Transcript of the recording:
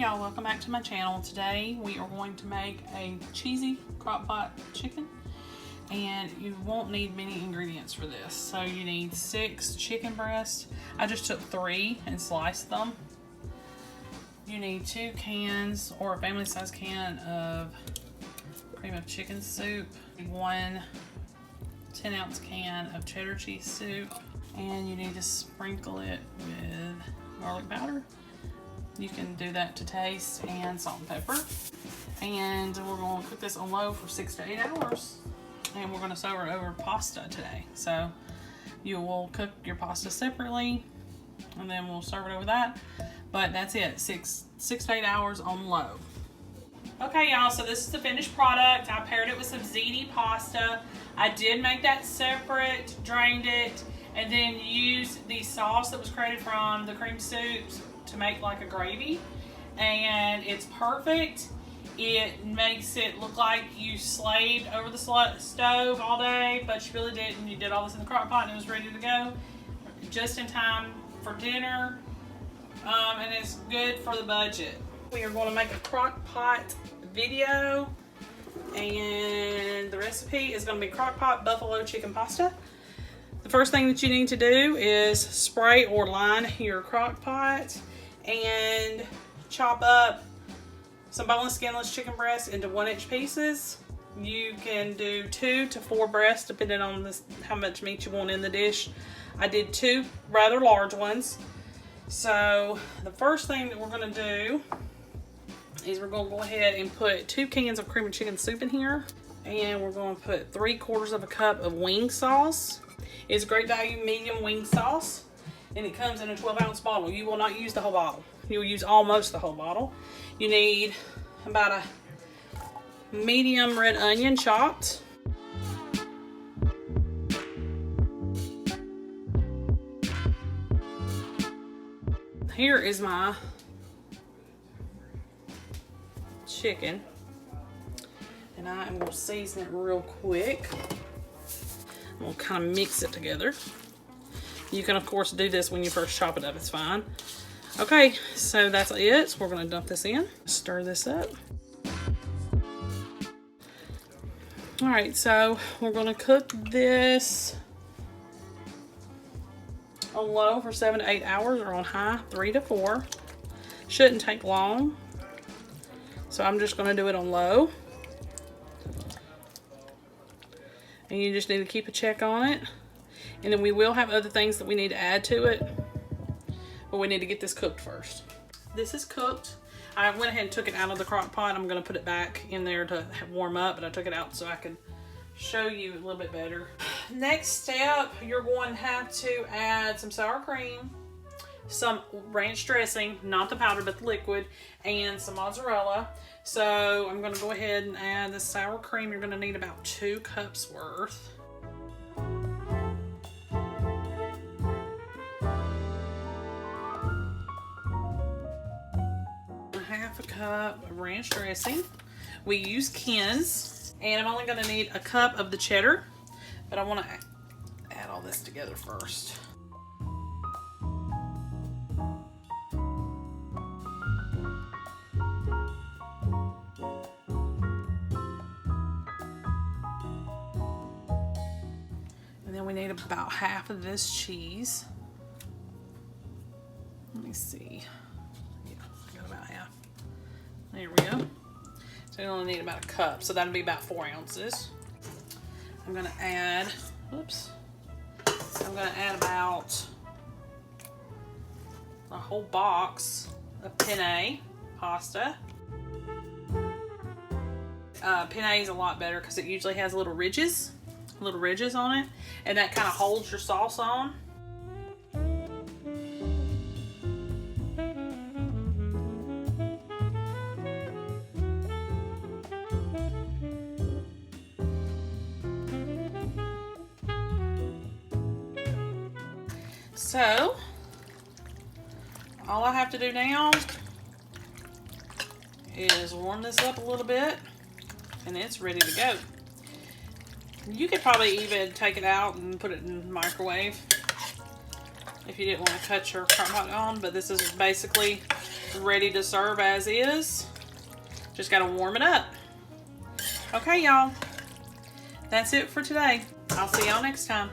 y'all, welcome back to my channel. Today we are going to make a cheesy crock pot chicken, and you won't need many ingredients for this. So you need 6 chicken breasts. I just took 3 and sliced them. You need 2 cans or a family size can of cream of chicken soup, 1 10-ounce can of cheddar cheese soup, and you need to sprinkle it with garlic powder. You can do that to taste, and salt and pepper. And we're going to cook this on low for 6 to 8 hours. And we're going to serve it over pasta today. So you will cook your pasta separately, and then we'll serve it over that. But that's it, 6 to 8 hours on low. Okay, y'all, so this is the finished product. I paired it with some ziti pasta. I did make that separate, drained it, and then used the sauce that was created from the cream soups to make like a gravy, and it's perfect. It makes it look like you slaved over the stove all day, but you really didn't. You did all this in the crock pot and it was ready to go just in time for dinner, and it's good for the budget. We are going to make a crock pot video, and the recipe is going to be crock pot buffalo chicken pasta. The first thing that you need to do is spray or line your crock pot and chop up some boneless, skinless chicken breasts into 1-inch pieces. You can do 2 to 4 breasts depending on how much meat you want in the dish. I did 2 rather large ones. So the first thing that we're going to do is we're going to go ahead and put 2 cans of cream of chicken soup in here, and we're going to put 3/4 of a cup of wing sauce. It's Great Value medium wing sauce, and it comes in a 12-ounce bottle. You will not use the whole bottle. You'll use almost the whole bottle. You need about a medium red onion chopped. Here is my chicken, and I am going to season it real quick. I'm going to kind of mix it together. You can of course do this when you first chop it up, it's fine. Okay, so that's it. So we're going to dump this in, stir this up. All right, so we're going to cook this on low for 7 to 8 hours, or on high 3 to 4. Shouldn't take long, so I'm just going to do it on low. And you just need to keep a check on it. And then we will have other things that we need to add to it, but we need to get this cooked first. This is cooked. I went ahead and took it out of the crock pot. I'm going to put it back in there to warm up, but I took it out so I could show you a little bit better. Next step, you're going to have to add some sour cream, some ranch dressing, not the powder but the liquid, and some mozzarella. So I'm going to go ahead and add the sour cream. You're going to need about 2 cups worth. Half a cup of ranch dressing. We use Ken's, and I'm only going to need a cup of the cheddar, but I want to add all this together first. And then we need about half of this cheese. Let me see. There we go. So we only need about a cup, so that'll be about 4 ounces. I'm gonna add, whoops. I'm gonna add about a whole box of penne pasta. Penne is a lot better because it usually has little ridges on it, and that kind of holds your sauce on. So, all I have to do now is warm this up a little bit, and it's ready to go. You could probably even take it out and put it in the microwave if you didn't want to cut your crock pot on, but this is basically ready to serve as is. Just got to warm it up. Okay, y'all. That's it for today. I'll see y'all next time.